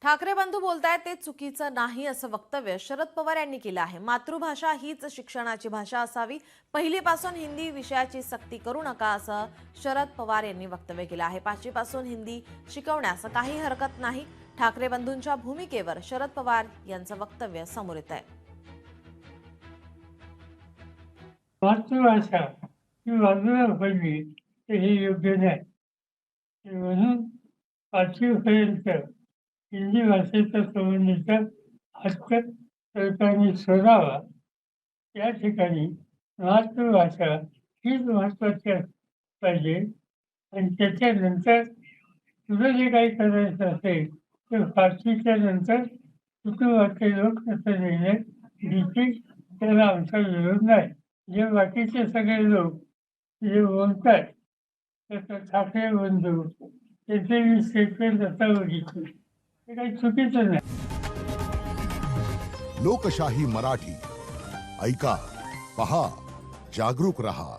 ठाकरे बंधू बोलतायत ते चुकीचं नाही असं वक्तव्य शरद पवार यांनी केलं आहे। मातृभाषा हीच शिक्षणाची भाषा असावी, पहिलीपासून हिंदी विषयाची सक्ती करू नका असं शरद पवार यांनी वक्तव्य केलं आहे। पाचवीपासून हिंदी शिकवण्यास काही हरकत नाही। ठाकरे बंधूंच्या भूमिकेवर शरद पवार यांचं वक्तव्य समोर येत आहे। मातृभाषा ही बाजूला पडली तर हे योग्य नाही। म्हणून पाचवीपर्यंत हिंदी भाषेचा संबंधीचा हक्क सरकारने शोधावा। त्या ठिकाणी मातृभाषा हीच महत्त्वाची पाहिजे आणि त्याच्यानंतर तुझं जे काही करायचं असेल तर फारसीच्या नंतर कुटुंबातले लोक कसं निर्णय घेतील त्याला आमचा विरोध नाही। जे बाकीचे सगळे लोक जे बोलतात तसं ठाकरे बंधू त्याचे मी स्टेटमेंट आता बघितले ते काही चुकीचं नाही। लोकशाही मराठी ऐका, पहा, जागरूक रहा।